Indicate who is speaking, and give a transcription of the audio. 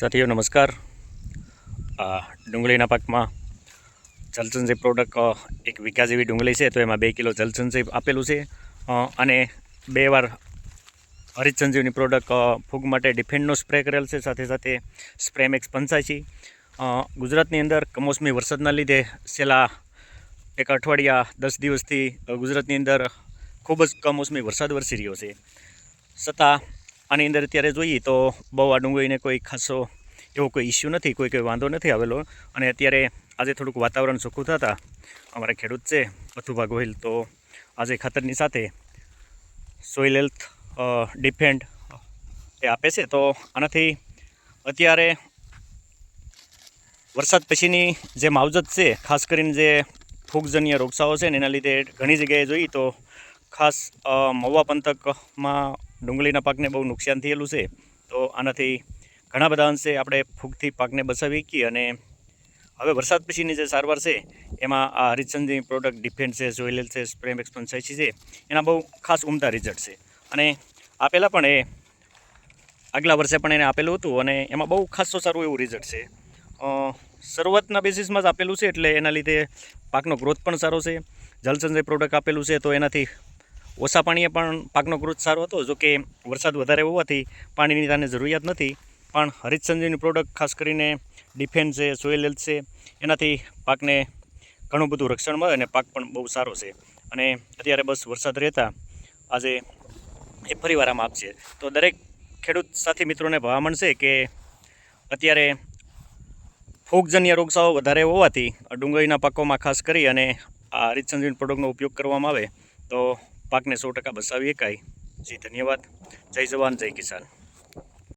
Speaker 1: સાથીઓ નમસ્કાર। ડુંગળીના પાકમાં જલસંચય પ્રોડક્ટ એક વીઘા જેવી ડુંગળી છે તો એમાં 2 કિલો જલસંચય આપેલું છે અને 2 વાર હરિત સંજીવની પ્રોડક્ટ ફૂગ માટે ડિફેન્ડનો સ્પ્રે કરેલ છે, સાથે સાથે સ્પ્રેમેક્સ 85। ગુજરાતની અંદર કમોસમી વરસાદના લીધે છેલ્લા એક અઠવાડિયા 10 દિવસથી ગુજરાતની અંદર ખૂબ જ કમોસમી વરસાદ વરસી રહ્યો છે। છતાં આની અંદર અત્યારે જોઈએ તો બહુ આ ડુંગળીને કોઈ ખાસો એવો કોઈ ઇસ્યુ નથી, કોઈ વાંધો નથી આવેલો। અને અત્યારે આજે થોડુંક વાતાવરણ ચોખ્ખું થતાં અમારા ખેડૂત છે અથુભા ગોહિલ, તો આજે ખાતરની સાથે સોઇલ હેલ્થ ડિફેન્ડ એ આપે છે। તો આનાથી અત્યારે વરસાદ પછીની જે માવજત છે, ખાસ કરીને જે ફૂગજન્ય રોગચાળો છે ને એના લીધે ઘણી જગ્યાએ જોઈએ તો ખાસ મહુવા પંથકમાં ડુંગળીના પાકને બહુ નુકસાન થયેલું છે। તો આનાથી ઘણા બધા અંશે આપણે ફૂગથી પાકને બચાવી શકીએ અને હવે વરસાદ પછીની જે સારવાર છે એમાં આ હરિતસંજીવની પ્રોડક્ટ ડિફેન્ડ છે, સોઇલ હેલ્થ છે, સ્પ્રેમેક્સ 85 છે, એના બહુ ખાસ ઉમદા રિઝલ્ટ છે। અને આપેલા પણ આગલા વર્ષે પણ એને આપેલું હતું અને એમાં બહુ ખાસો સારું એવું રિઝલ્ટ છે। શરૂઆતના બેસિસમાં જ આપેલું છે એટલે એના લીધે પાકનો ગ્રોથ પણ સારો છે। જલસંચય પ્રોડક્ટ આપેલું છે તો એનાથી ઓછા પાણીએ પણ પાકનો ગ્રોથ સારો હતો, જોકે વરસાદ વધારે હોવાથી પાણીની તાને જરૂરિયાત નથી, પણ હરિતસંજીવની પ્રોડક્ટ ખાસ કરીને ડિફેન્સ છે, સોઇલ હેલ્થ છે, એનાથી પાકને ઘણું બધું રક્ષણ મળે અને પાક પણ બહુ સારો છે। અને અત્યારે બસ વરસાદ રહેતા આજે એ ફરીવાર આમ આપશે તો દરેક ખેડૂત સાથી મિત્રોને ભલામણ છે કે અત્યારે ફૂગજન્ય રોગચાળો વધારે હોવાથી ડુંગળીના પાકોમાં ખાસ કરી અને આ હરિતસંજીવની પ્રોડક્ટનો ઉપયોગ કરવામાં આવે તો પાકને 100% બચાવી શકાય। જી ધન્યવાદ। જય જવાન, જય કિસાન।